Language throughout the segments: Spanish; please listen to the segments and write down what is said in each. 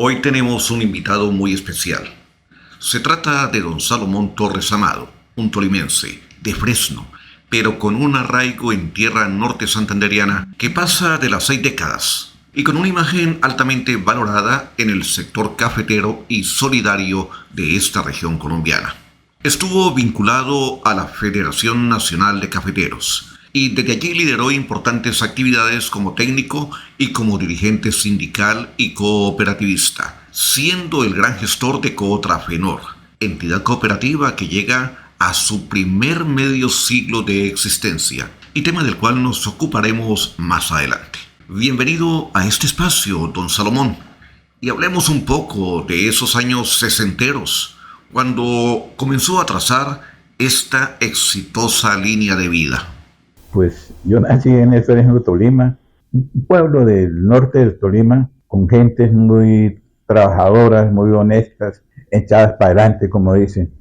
Hoy tenemos un invitado muy especial. Se trata de don Salomón Torres Amado, un tolimense de Fresno, pero con un arraigo en tierra norte santanderiana que pasa de las 6 décadas y con una imagen altamente valorada en el sector cafetero y solidario de esta región colombiana. Estuvo vinculado a la Federación Nacional de Cafeteros y desde allí lideró importantes actividades como técnico y como dirigente sindical y cooperativista, siendo el gran gestor de Cotrafenor, entidad cooperativa que llega a su primer medio siglo de existencia y tema del cual nos ocuparemos más adelante. Bienvenido a este espacio, don Salomón, y hablemos un poco de esos años sesenteros, cuando comenzó a trazar esta exitosa línea de vida. Pues yo nací en el Fresno, Tolima, un pueblo del norte del Tolima, con gentes muy trabajadoras, muy honestas, echadas para adelante, como dicen.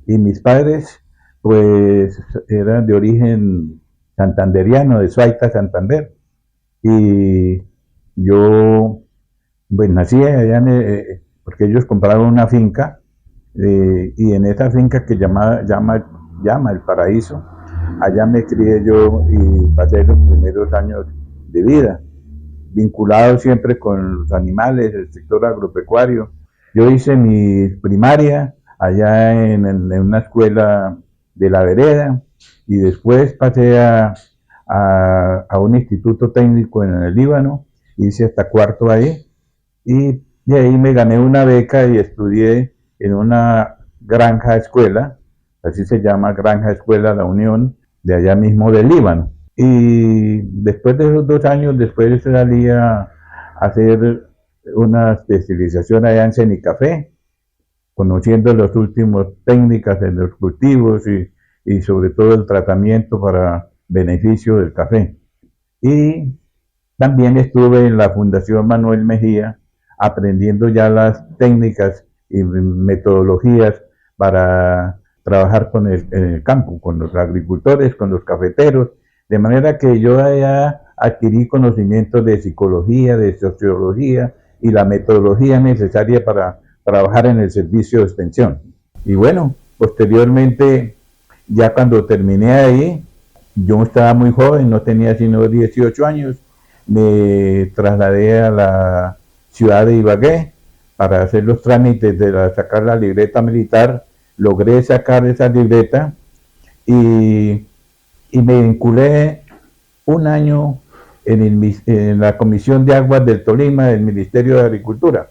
Y mis padres, pues, eran de origen santanderiano, de Suaita, Santander. Y yo, pues, nací allá, porque ellos compraron una finca, y en esa finca que llama El Paraíso, allá me crié yo y pasé los primeros años de vida, vinculado siempre con los animales, el sector agropecuario. Yo hice mi primaria allá en una escuela de la vereda y después pasé a un instituto técnico en el Líbano, hice hasta cuarto ahí y de ahí me gané una beca y estudié en una granja escuela, así se llama, Granja Escuela La Unión, de allá mismo del Líbano. Y después de esos 2 años, después salí a hacer una especialización allá en Cenicafé, conociendo las últimas técnicas en los cultivos y sobre todo el tratamiento para beneficio del café. Y también estuve en la Fundación Manuel Mejía, aprendiendo ya las técnicas y metodologías para trabajar con el campo, con los agricultores, con los cafeteros, de manera que yo ya adquirí conocimientos de psicología, de sociología y la metodología necesaria para trabajar en el servicio de extensión. Y bueno, posteriormente, ya cuando terminé ahí, yo estaba muy joven, no tenía sino 18 años, me trasladé a la ciudad de Ibagué para hacer los trámites de sacar la libreta militar. Logré sacar esa libreta y me vinculé un año en la Comisión de Aguas del Tolima del Ministerio de Agricultura.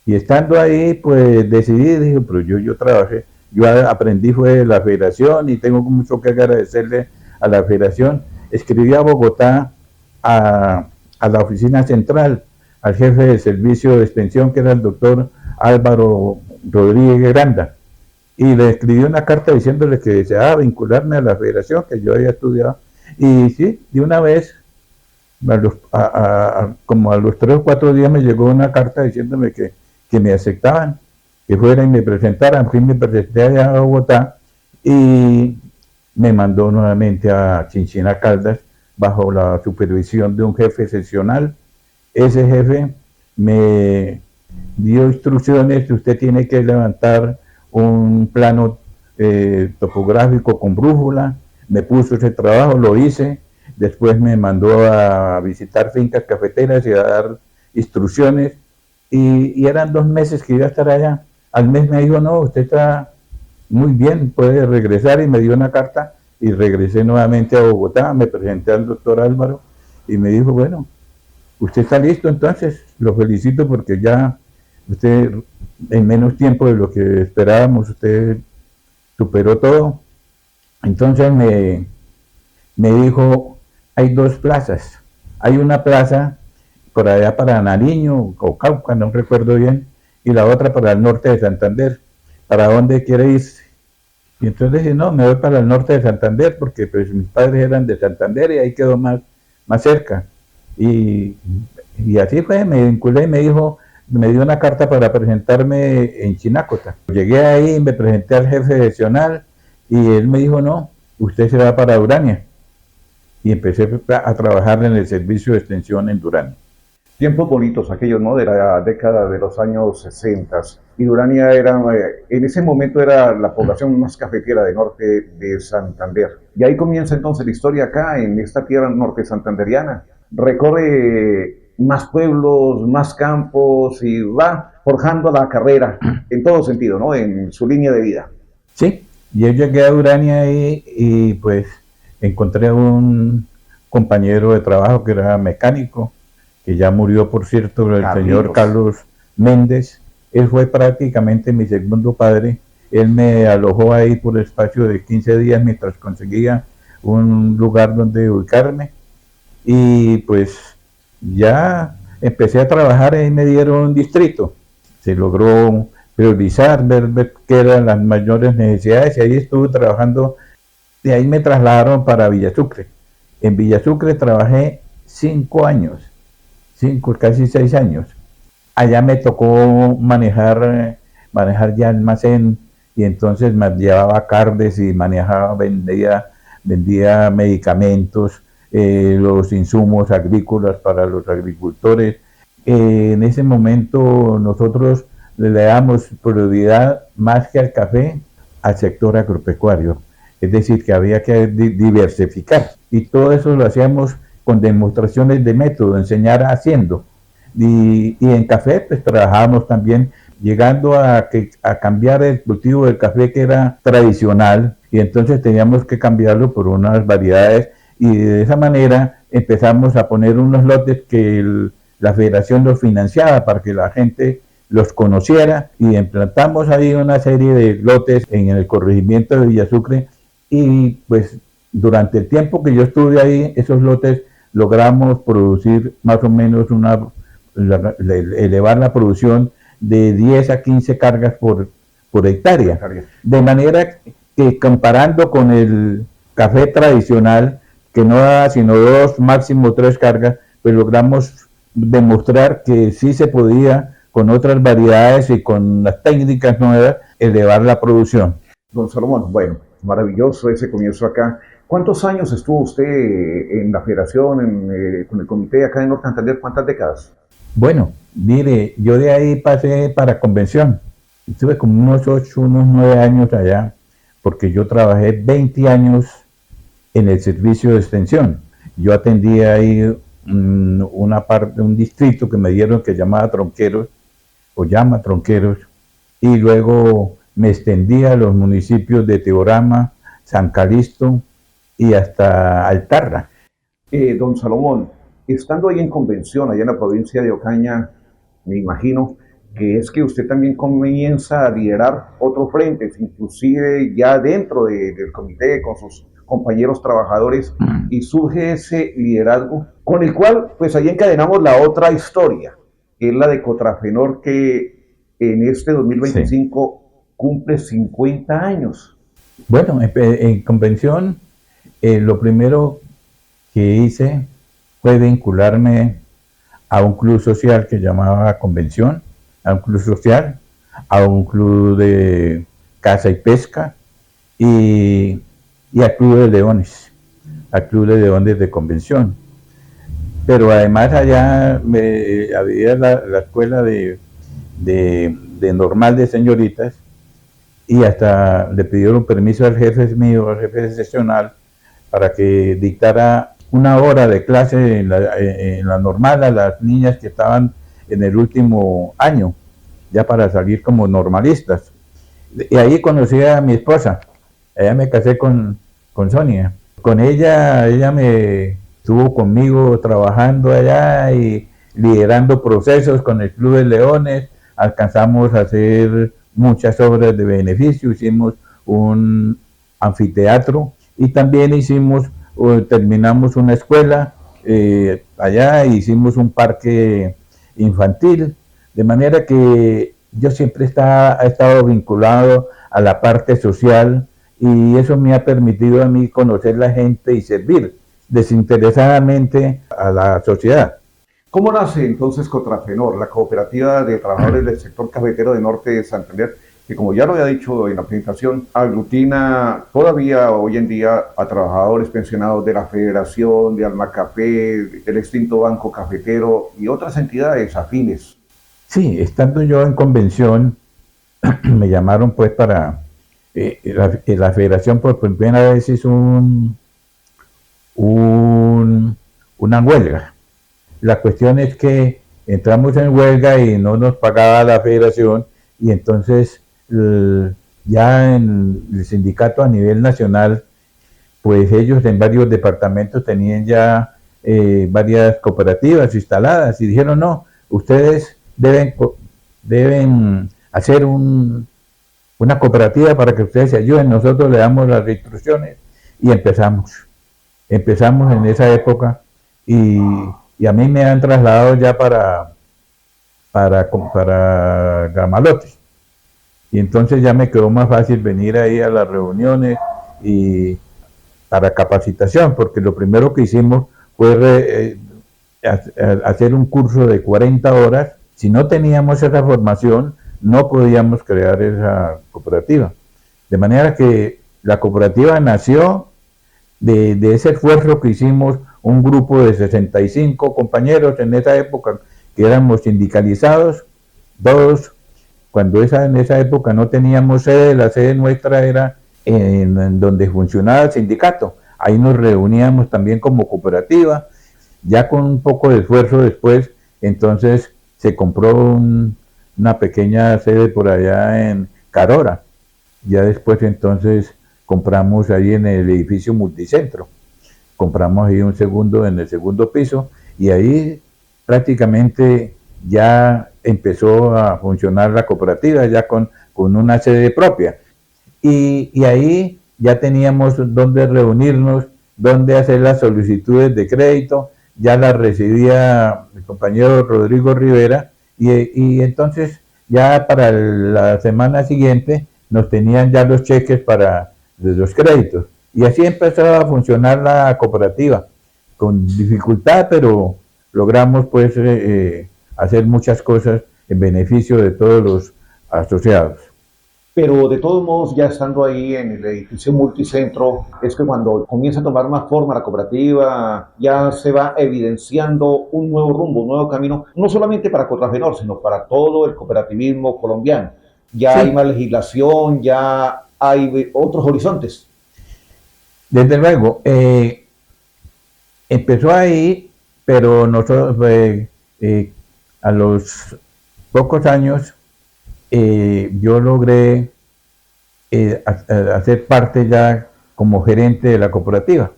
Y estando ahí, pues decidí, dije, pero yo trabajé, yo aprendí fue de la federación y tengo mucho que agradecerle a la federación. Escribí a Bogotá, a la oficina central, al jefe de servicio de extensión, que era el doctor Álvaro Rodríguez Granda, y le escribí una carta diciéndole que deseaba vincularme a la federación, que yo había estudiado, y sí, de una vez, como a los 3 o 4 días me llegó una carta diciéndome que me aceptaban, que fuera y me presentaran. Fui, me presenté allá a Bogotá y me mandó nuevamente a Chinchina Caldas bajo la supervisión de un jefe seccional. Ese jefe me dio instrucciones: usted tiene que levantar un plano topográfico con brújula. Me puso ese trabajo, lo hice. Después me mandó a visitar fincas cafeteras y a dar instrucciones. Y eran 2 meses que iba a estar allá. Al mes me dijo, no, usted está muy bien, puede regresar, y me dio una carta y regresé nuevamente a Bogotá. Me presenté al doctor Álvaro y me dijo, bueno, usted está listo, entonces lo felicito porque ya usted en menos tiempo de lo que esperábamos, usted superó todo. Entonces me dijo, hay 2 plazas. Hay una plaza por allá para Nariño o Cauca, no recuerdo bien, y la otra para el norte de Santander. ¿Para dónde quiere irse? Y entonces dije, no, me voy para el norte de Santander porque pues mis padres eran de Santander y ahí quedó más cerca. Y así fue, me vinculé y me dijo, me dio una carta para presentarme en Chinácota. Llegué ahí, me presenté al jefe seccional y él me dijo, no, usted se va para Urania. Y empecé a trabajar en el servicio de extensión en Durán. Tiempos bonitos aquellos, ¿no? De la década de los años 60. Y Urania era, en ese momento era la población más cafetera de norte de Santander. Y ahí comienza entonces la historia acá, en esta tierra norte santanderiana. Recorre más pueblos, más campos y va forjando la carrera en todo sentido, ¿no? En su línea de vida. Sí, yo llegué a Urania y pues encontré un compañero de trabajo que era mecánico, que ya murió, por cierto, el señor Carlos Méndez. Él fue prácticamente mi segundo padre. Él me alojó ahí por el espacio de 15 días mientras conseguía un lugar donde ubicarme. Y pues ya empecé a trabajar y me dieron un distrito. Se logró priorizar, ver qué eran las mayores necesidades y ahí estuve trabajando. De ahí me trasladaron para Villa Sucre. En Villa Sucre trabajé 5 años, casi 6 años. Allá me tocó manejar ya almacén y entonces me llevaba carnes y vendía medicamentos, los insumos agrícolas para los agricultores. En ese momento nosotros le damos prioridad más que al café al sector agropecuario, es decir, que había que diversificar y todo eso lo hacíamos con demostraciones de método, enseñar haciendo. Y en café pues trabajábamos también llegando a cambiar el cultivo del café que era tradicional y entonces teníamos que cambiarlo por unas variedades y de esa manera empezamos a poner unos lotes que la federación los financiaba para que la gente los conociera y implantamos ahí una serie de lotes en el corregimiento de Villa Sucre y pues durante el tiempo que yo estuve ahí, esos lotes logramos producir más o menos elevar la producción de 10 a 15 cargas por hectárea. De manera que comparando con el café tradicional, que no da sino 2, máximo 3 cargas, pues logramos demostrar que sí se podía con otras variedades y con las técnicas nuevas elevar la producción. Don Salomón, bueno, maravilloso ese comienzo acá. ¿Cuántos años estuvo usted en la federación, con el comité acá en Norte Santander? ¿Cuántas décadas? Bueno, mire, yo de ahí pasé para convención. Estuve como unos 9 años allá, porque yo trabajé 20 años en el servicio de extensión. Yo atendía ahí un distrito que me dieron que llamaba Tronqueros, o llama Tronqueros, y luego me extendía a los municipios de Teorama, San Calixto y hasta Altarra. Don Salomón, estando ahí en convención, allá en la provincia de Ocaña, me imagino que es que usted también comienza a liderar otros frentes, inclusive ya dentro del comité con sus compañeros trabajadores, y surge ese liderazgo con el cual pues ahí encadenamos la otra historia, que es la de Cotrafenor, que en este 2025 cumple 50 años. Bueno, en convención lo primero que hice fue vincularme a un club social que llamaba Convención, a un club social, a un club de caza y pesca y al Club de Leones, al Club de Leones de Convención. Pero además allá había la escuela de normal de señoritas y hasta le pidieron permiso al jefe mío, al jefe seccional, para que dictara una hora de clase en la normal a las niñas que estaban en el último año, ya para salir como normalistas. Y ahí conocí a mi esposa, allá me casé con Sonia. Con ella me estuvo conmigo trabajando allá y liderando procesos con el Club de Leones, alcanzamos a hacer muchas obras de beneficio, hicimos un anfiteatro y también terminamos una escuela, allá hicimos un parque infantil, de manera que yo siempre he estado vinculado a la parte social y eso me ha permitido a mí conocer la gente y servir desinteresadamente a la sociedad. ¿Cómo nace entonces Cotrafenor, la cooperativa de trabajadores del sector cafetero de Norte de Santander, que como ya lo había dicho en la presentación, aglutina todavía hoy en día a trabajadores pensionados de la Federación, de Almacapé, del extinto Banco Cafetero y otras entidades afines. Sí, estando yo en convención, me llamaron pues para la federación por primera vez hizo una huelga. La cuestión es que entramos en huelga y no nos pagaba la federación y entonces ya en el sindicato a nivel nacional, pues ellos en varios departamentos tenían ya varias cooperativas instaladas y dijeron no, ustedes deben hacer una cooperativa para que ustedes se ayuden, nosotros le damos las instrucciones y empezamos en esa época y a mí me han trasladado ya para Gamalote. Y entonces ya me quedó más fácil venir ahí a las reuniones y para capacitación, porque lo primero que hicimos fue hacer un curso de 40 horas. Si no teníamos esa formación, no podíamos crear esa cooperativa. De manera que la cooperativa nació de ese esfuerzo que hicimos un grupo de 65 compañeros en esa época, que éramos sindicalizados, todos, en esa época no teníamos sede, la sede nuestra era en donde funcionaba el sindicato, ahí nos reuníamos también como cooperativa, ya con un poco de esfuerzo después, entonces se compró una pequeña sede por allá en Carora, ya después entonces compramos ahí en el edificio Multicentro, compramos ahí en el segundo piso y ahí prácticamente ya empezó a funcionar la cooperativa ya con una sede propia y ahí ya teníamos donde reunirnos, donde hacer las solicitudes de crédito, ya las recibía mi compañero Rodrigo Rivera y entonces ya para la semana siguiente nos tenían ya los cheques de los créditos. Y así empezó a funcionar la cooperativa, con dificultad, pero logramos pues hacer muchas cosas en beneficio de todos los asociados. Pero de todos modos, ya estando ahí en el edificio Multicentro, es que cuando comienza a tomar más forma la cooperativa, ya se va evidenciando un nuevo rumbo, un nuevo camino, no solamente para Contrafenor, sino para todo el cooperativismo colombiano. Ya hay Sí, más legislación, ya hay otros horizontes. desde luego, empezó ahí, pero nosotros a los pocos años yo logré hacer parte ya como gerente de la cooperativa.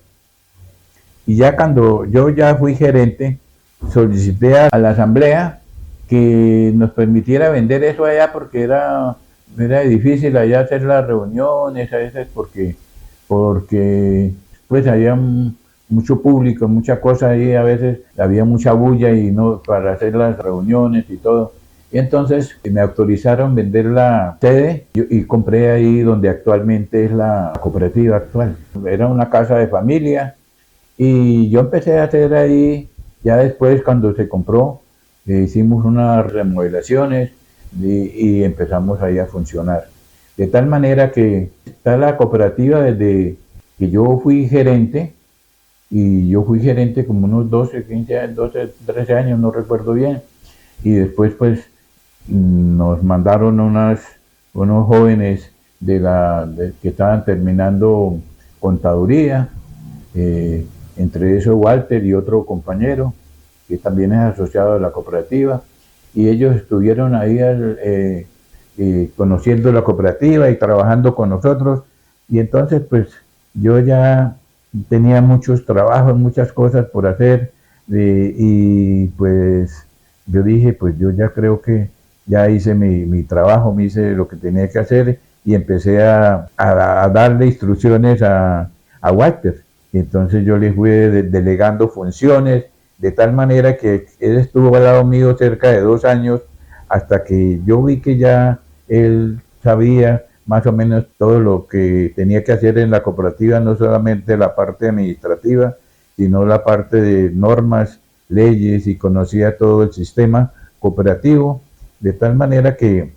Y ya cuando yo ya fui gerente, solicité a la asamblea que nos permitiera vender eso allá porque era difícil allá hacer las reuniones a veces porque pues había mucho público, mucha cosa ahí, a veces había mucha bulla y no para hacer las reuniones y todo. Y entonces me autorizaron vender la sede y compré ahí donde actualmente es la cooperativa actual. Era una casa de familia y yo empecé a hacer ahí, ya después cuando se compró, hicimos unas remodelaciones y empezamos ahí a funcionar. De tal manera que está la cooperativa desde que yo fui gerente, y yo fui gerente como unos 12, 15 años, 12, 13 años, no recuerdo bien, y después pues nos mandaron unos jóvenes que estaban terminando contaduría, entre eso Walter y otro compañero que también es asociado a la cooperativa, y ellos estuvieron ahí conociendo la cooperativa y trabajando con nosotros, y entonces pues yo ya tenía muchos trabajos, muchas cosas por hacer, y pues yo dije, pues yo ya creo que ya hice mi trabajo, me hice lo que tenía que hacer y empecé a darle instrucciones a Walter. Y entonces yo le fui delegando funciones, de tal manera que él estuvo al lado mío cerca de 2 años, hasta que yo vi que ya él sabía más o menos todo lo que tenía que hacer en la cooperativa, no solamente la parte administrativa, sino la parte de normas, leyes, y conocía todo el sistema cooperativo, de tal manera que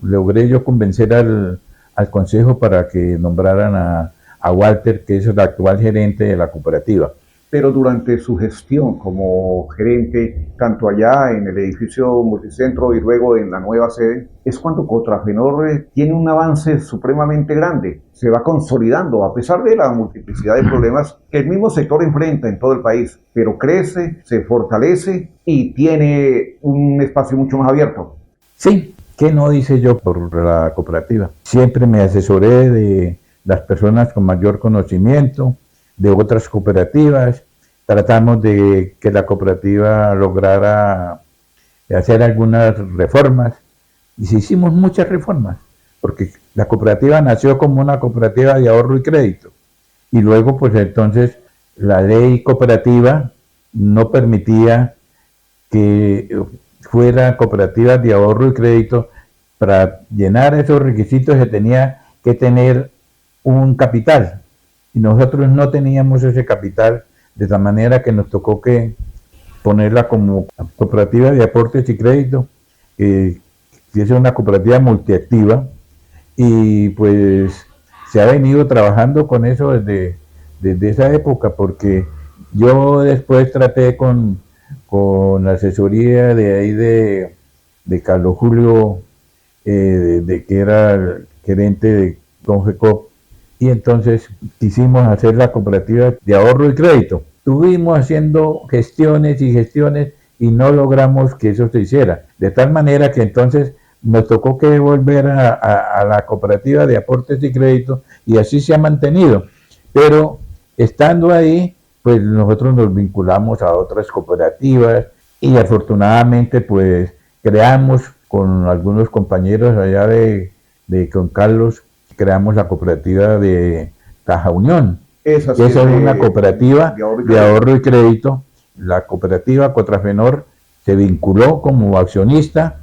logré yo convencer al consejo para que nombraran a Walter, que es el actual gerente de la cooperativa. Pero durante su gestión como gerente, tanto allá en el edificio multicentro y luego en la nueva sede, es cuando Contrafenor tiene un avance supremamente grande. Se va consolidando a pesar de la multiplicidad de problemas que el mismo sector enfrenta en todo el país, pero crece, se fortalece y tiene un espacio mucho más abierto. Sí, ¿qué no hice yo por la cooperativa? Siempre me asesoré de las personas con mayor conocimiento, de otras cooperativas, tratamos de que la cooperativa lograra hacer algunas reformas y se hicimos muchas reformas, porque la cooperativa nació como una cooperativa de ahorro y crédito y luego pues entonces la ley cooperativa no permitía que fuera cooperativa de ahorro y crédito. Para llenar esos requisitos se tenía que tener un capital y nosotros no teníamos ese capital, de tal manera que nos tocó que ponerla como cooperativa de aportes y crédito, que es una cooperativa multiactiva, y pues se ha venido trabajando con eso desde esa época, porque yo después traté con la asesoría de ahí de Carlos Julio, de que era el gerente de Confecop, y entonces quisimos hacer la cooperativa de ahorro y crédito. Estuvimos haciendo gestiones y gestiones y no logramos que eso se hiciera. De tal manera que entonces nos tocó que volver a la cooperativa de aportes y crédito y así se ha mantenido. Pero estando ahí, pues nosotros nos vinculamos a otras cooperativas y afortunadamente pues creamos con algunos compañeros allá de Con Carlos, creamos la cooperativa de Caja Unión. Esa es una cooperativa de ahorro y crédito. La cooperativa Contrafenor se vinculó como accionista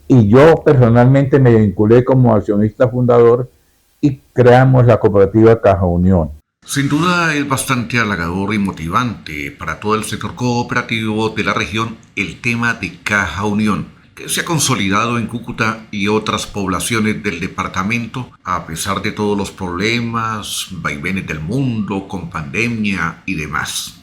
y yo personalmente me vinculé como accionista fundador y creamos la cooperativa Caja Unión. Sin duda es bastante halagador y motivante para todo el sector cooperativo de la región el tema de Caja Unión, que se ha consolidado en Cúcuta y otras poblaciones del departamento a pesar de todos los problemas, vaivenes del mundo, con pandemia y demás.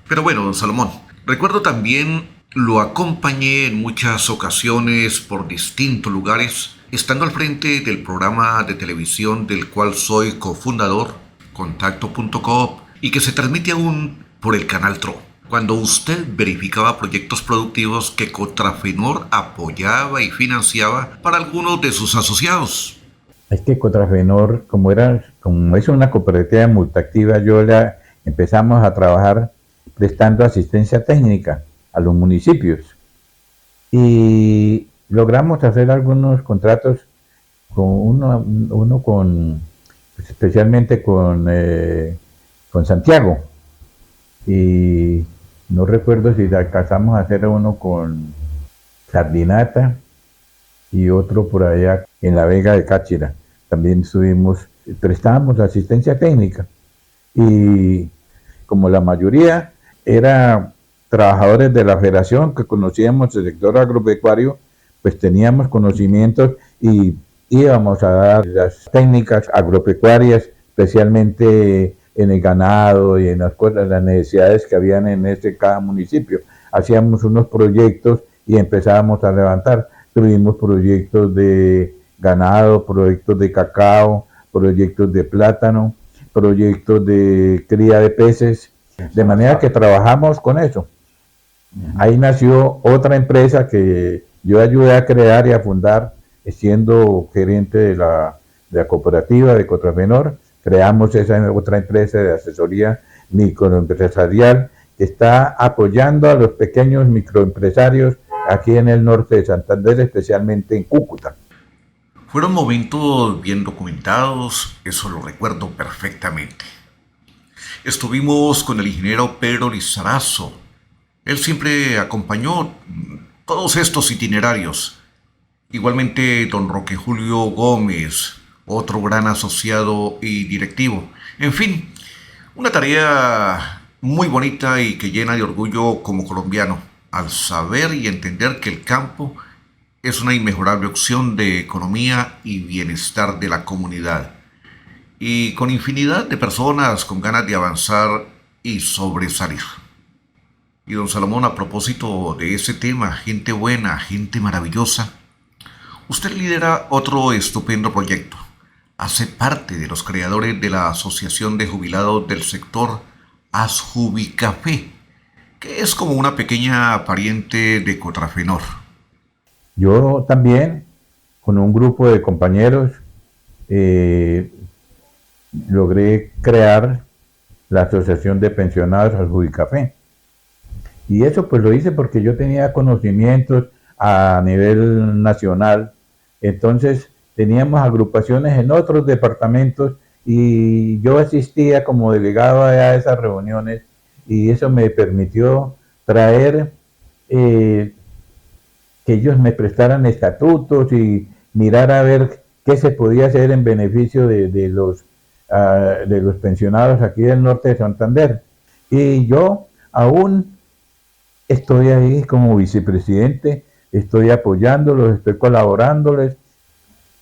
Pero bueno, don Salomón, recuerdo también lo acompañé en muchas ocasiones por distintos lugares, estando al frente del programa de televisión del cual soy cofundador, Contacto.coop, y que se transmite aún por el canal TRO, cuando usted verificaba proyectos productivos que Contrafenor apoyaba y financiaba para algunos de sus asociados. Es que Contrafenor, como es una cooperativa multiactiva, empezamos a trabajar prestando asistencia técnica a los municipios y logramos hacer algunos contratos con uno con especialmente con Santiago, y no recuerdo si alcanzamos a hacer uno con Sardinata y otro por allá en la Vega de Cáchira. También prestábamos asistencia técnica y como la mayoría era trabajadores de la federación que conocíamos el sector agropecuario, pues teníamos conocimientos y íbamos a dar las técnicas agropecuarias, especialmente en el ganado y en las necesidades que habían en cada municipio. Hacíamos unos proyectos y empezábamos a levantar. Tuvimos proyectos de ganado, proyectos de cacao, proyectos de plátano, proyectos de cría de peces, de manera que trabajamos con eso. Ahí nació otra empresa que yo ayudé a crear y a fundar, siendo gerente de la cooperativa de Contrafenor. Creamos esa otra empresa de asesoría microempresarial que está apoyando a los pequeños microempresarios aquí en el norte de Santander, especialmente en Cúcuta. Fueron momentos bien documentados, eso lo recuerdo perfectamente. Estuvimos con el ingeniero Pedro Lizarazo. Él siempre acompañó todos estos itinerarios. Igualmente don Roque Julio Gómez, otro gran asociado y directivo. En fin, una tarea muy bonita y que llena de orgullo como colombiano, al saber y entender que el campo es una inmejorable opción de economía y bienestar de la comunidad. Y con infinidad de personas con ganas de avanzar y sobresalir. Y don Salomón, a propósito de ese tema, gente buena, gente maravillosa, usted lidera otro estupendo proyecto. Hace parte de los creadores de la Asociación de Jubilados del Sector Asjubicafé, que es como una pequeña pariente de Cotrafenor. Yo también, con un grupo de compañeros, eh, logré crear la Asociación de Pensionados Asjubicafé. Y eso pues lo hice porque yo tenía conocimientos a nivel nacional. Entonces teníamos agrupaciones en otros departamentos y yo asistía como delegado a esas reuniones y eso me permitió traer que ellos me prestaran estatutos y mirar a ver qué se podía hacer en beneficio de los pensionados aquí del norte de Santander. Y yo aún estoy ahí como vicepresidente, estoy apoyándolos, estoy colaborándoles,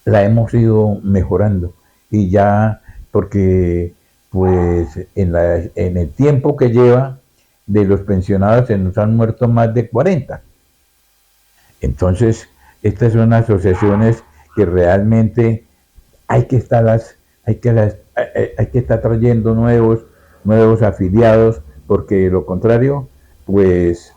la hemos ido mejorando y ya porque pues en el tiempo que lleva de los pensionados se nos han muerto más de 40. Entonces, estas son asociaciones que realmente hay que hay que estar trayendo nuevos afiliados, porque de lo contrario, pues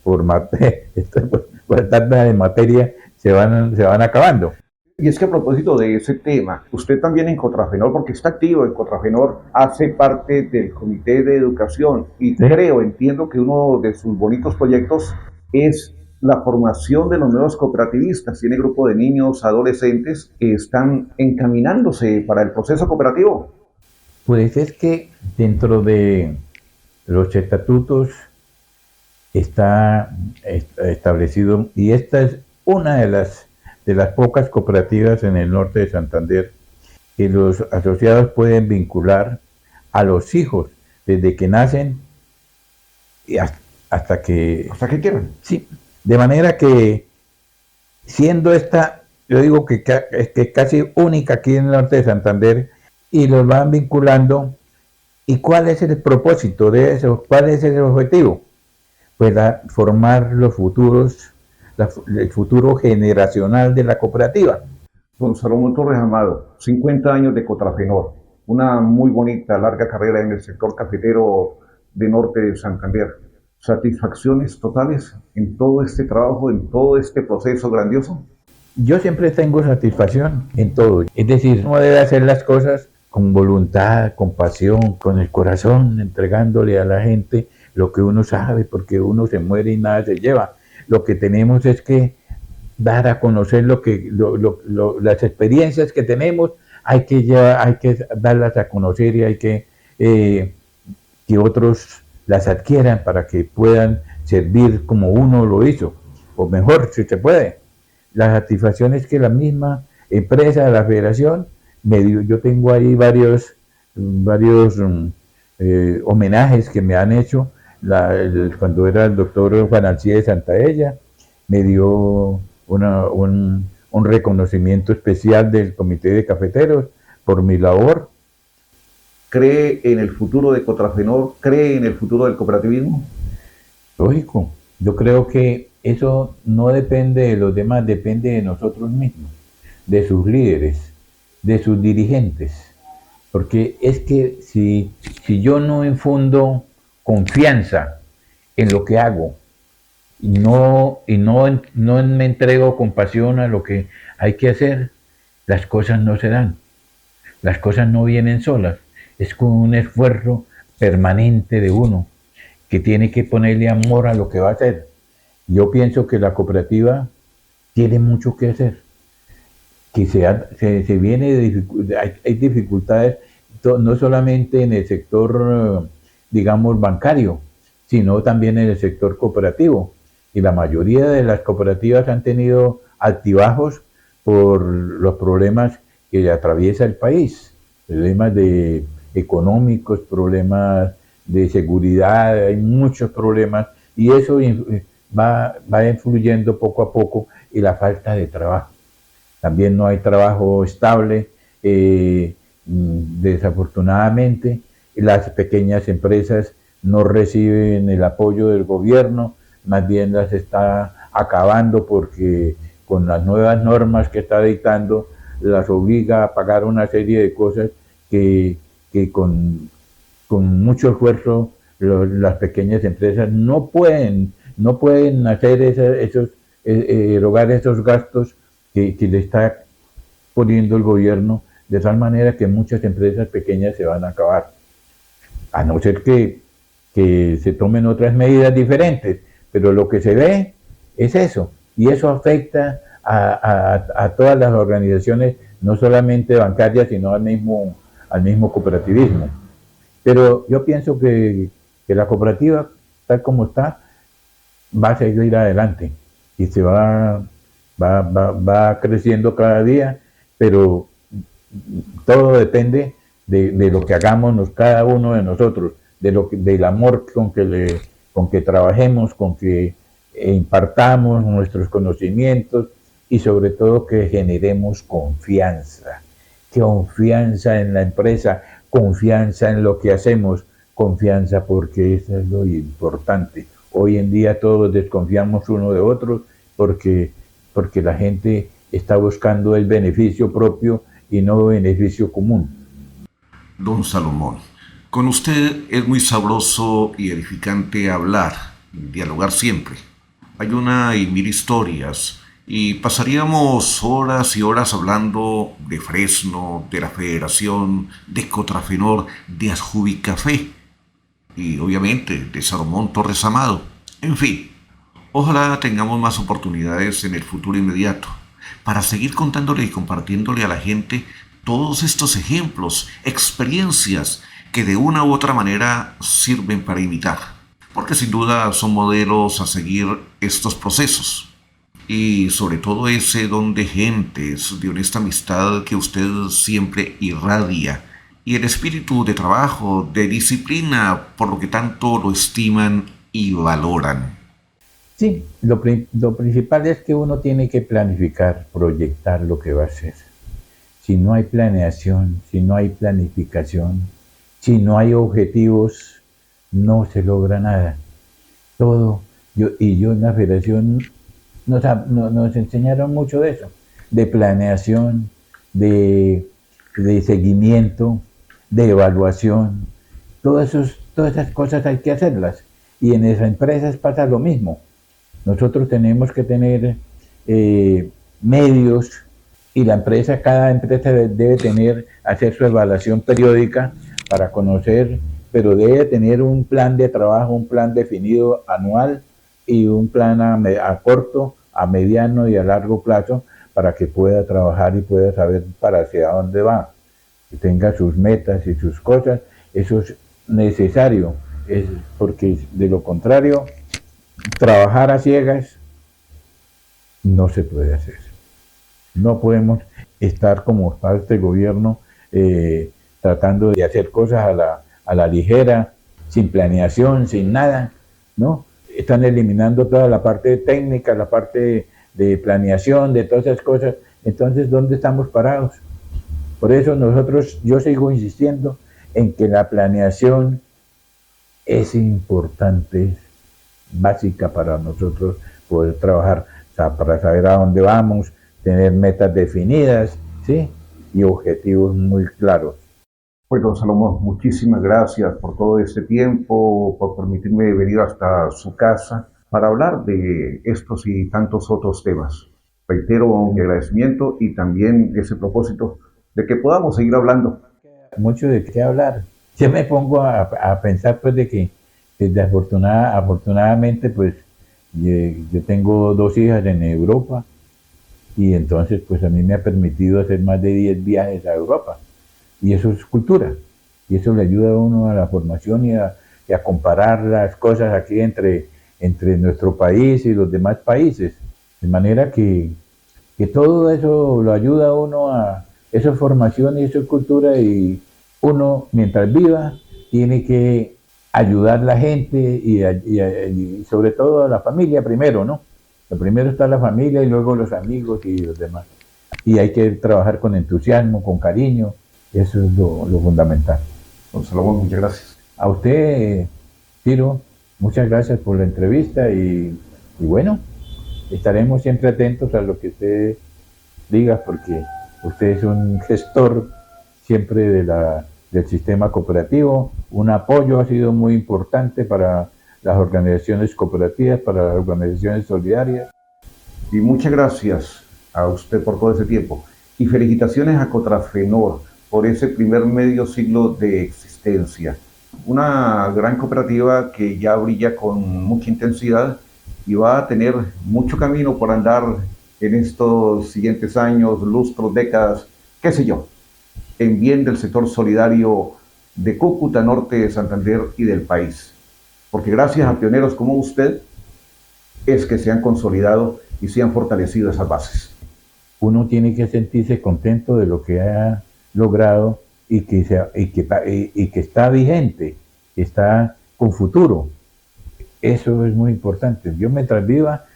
por falta de materia se van acabando. Y es que a propósito de ese tema, usted también en Cotrafenor, porque está activo en Cotrafenor, hace parte del Comité de Educación y Sí. entiendo que uno de sus bonitos proyectos es la formación de los nuevos cooperativistas. Tiene grupo de niños, adolescentes que están encaminándose para el proceso cooperativo. Pues es que dentro de los estatutos está establecido, y esta es una de las pocas cooperativas en el norte de Santander, que los asociados pueden vincular a los hijos desde que nacen y hasta que quieran. sí, de manera que siendo esta, yo digo que casi única aquí en el norte de Santander, y los van vinculando. ¿Y cuál es el propósito de eso? ¿Cuál es el objetivo? Pues formar el futuro generacional de la cooperativa. Don Salomón Torres Amado, 50 años de Cotrafenor, una muy bonita, larga carrera en el sector cafetero de norte de Santander. ¿Satisfacciones totales en todo este trabajo, en todo este proceso grandioso? Yo siempre tengo satisfacción en todo. Es decir, uno debe hacer las cosas con voluntad, con pasión, con el corazón, entregándole a la gente lo que uno sabe, porque uno se muere y nada se lleva. Lo que tenemos es que dar a conocer las experiencias que tenemos, hay que darlas a conocer y hay que otros las adquieran para que puedan servir como uno lo hizo, o mejor, si se puede. La satisfacción es que la misma empresa, la federación, yo tengo ahí varios homenajes que me han hecho. Cuando era el doctor Juan Alcide Santaella, me dio un reconocimiento especial del Comité de Cafeteros por mi labor. ¿Cree en el futuro de Cotrafenor? ¿Cree en el futuro del cooperativismo? Lógico, yo creo que eso no depende de los demás, depende de nosotros mismos, de sus líderes, de sus dirigentes. Porque es que si yo no infundo confianza en lo que hago y no me entrego con pasión a lo que hay que hacer, las cosas no se dan. Las cosas no vienen solas. Es con un esfuerzo permanente de uno que tiene que ponerle amor a lo que va a hacer. Yo pienso que la cooperativa tiene mucho que hacer, que se viene hay dificultades, no solamente en el sector, digamos, bancario, sino también en el sector cooperativo. Y la mayoría de las cooperativas han tenido altibajos por los problemas que atraviesa el país, problemas económicos, problemas de seguridad, hay muchos problemas, y eso va influyendo poco a poco y la falta de trabajo. También no hay trabajo estable, desafortunadamente. Las pequeñas empresas no reciben el apoyo del gobierno, más bien las está acabando porque con las nuevas normas que está dictando las obliga a pagar una serie de cosas que con mucho esfuerzo las pequeñas empresas no pueden hacer erogar esos gastos que le está poniendo el gobierno, de tal manera que muchas empresas pequeñas se van a acabar, a no ser que se tomen otras medidas diferentes, pero lo que se ve es eso, y eso afecta a todas las organizaciones, no solamente bancarias, sino al mismo cooperativismo. Pero yo pienso que la cooperativa, tal como está, va a seguir adelante y se va creciendo cada día, pero todo depende de lo que hagamos cada uno de nosotros, del amor con que trabajemos, con que impartamos nuestros conocimientos y sobre todo que generemos confianza en la empresa, confianza en lo que hacemos, confianza, porque eso es lo importante. Hoy en día todos desconfiamos uno de otros porque la gente está buscando el beneficio propio y no el beneficio común. Don Salomón, con usted es muy sabroso y edificante hablar, dialogar siempre. Hay una y mil historias y pasaríamos horas y horas hablando de Fresno, de la Federación, de Cotrafenor, de Asjubicafé y obviamente de Salomón Torres Amado. En fin, ojalá tengamos más oportunidades en el futuro inmediato para seguir contándole y compartiéndole a la gente todos estos ejemplos, experiencias que de una u otra manera sirven para imitar, porque sin duda son modelos a seguir estos procesos. Y sobre todo ese don de gentes, de honesta amistad que usted siempre irradia, y el espíritu de trabajo, de disciplina, por lo que tanto lo estiman y valoran. Sí, lo principal es que uno tiene que planificar, proyectar lo que va a hacer. Si no hay planeación, si no hay planificación, si no hay objetivos, no se logra nada. Yo en la federación nos enseñaron mucho de eso, de planeación, de seguimiento, de evaluación. Todas esas cosas hay que hacerlas. Y en esas empresas pasa lo mismo. Nosotros tenemos que tener medios, y cada empresa debe hacer su evaluación periódica para conocer, pero debe tener un plan de trabajo, un plan definido anual y un plan a corto, a mediano y a largo plazo para que pueda trabajar y pueda saber para hacia dónde va, que tenga sus metas y sus cosas. Eso es necesario, porque de lo contrario, trabajar a ciegas no se puede hacer. No podemos estar como está este gobierno tratando de hacer cosas a la ligera, sin planeación, sin nada, ¿no? Están eliminando toda la parte técnica, la parte de planeación, de todas esas cosas. Entonces, ¿dónde estamos parados? Por eso yo sigo insistiendo en que la planeación es importante, básica para nosotros poder trabajar, o sea, para saber a dónde vamos, tener metas definidas, ¿sí? Y objetivos muy claros. Pues don Salomón, muchísimas gracias por todo este tiempo, por permitirme venir hasta su casa para hablar de estos y tantos otros temas. Reitero mi agradecimiento y también ese propósito de que podamos seguir hablando. Mucho de qué hablar. Yo me pongo a pensar pues de que afortunadamente pues yo tengo 2 hijas en Europa y entonces pues a mí me ha permitido hacer más de 10 viajes a Europa y eso es cultura y eso le ayuda a uno a la formación y a comparar las cosas aquí entre nuestro país y los demás países, de manera que todo eso lo ayuda a uno a esa formación y esa cultura, y uno mientras viva tiene que ayudar a la gente y sobre todo a la familia primero, ¿no? Lo primero está la familia y luego los amigos y los demás. Y hay que trabajar con entusiasmo, con cariño, eso es lo fundamental. Don Salomón, muchas gracias. A usted, Ciro, muchas gracias por la entrevista y bueno, estaremos siempre atentos a lo que usted diga porque usted es un gestor siempre del sistema cooperativo. Un apoyo ha sido muy importante para las organizaciones cooperativas, para las organizaciones solidarias. Y muchas gracias a usted por todo ese tiempo. Y felicitaciones a Cotrafenor por ese primer medio siglo de existencia. Una gran cooperativa que ya brilla con mucha intensidad y va a tener mucho camino por andar en estos siguientes años, lustros, décadas, qué sé yo, en bien del sector solidario de Cúcuta, norte de Santander y del país. Porque gracias a pioneros como usted es que se han consolidado y se han fortalecido esas bases. Uno tiene que sentirse contento de lo que ha logrado y que está vigente, que está con futuro. Eso es muy importante. Yo mientras viva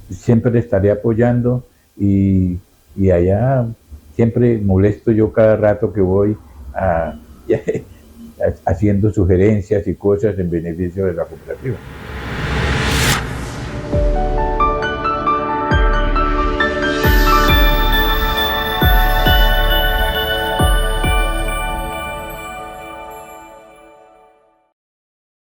siempre le estaré apoyando y allá siempre molesto yo cada rato que voy haciendo sugerencias y cosas en beneficio de la cooperativa.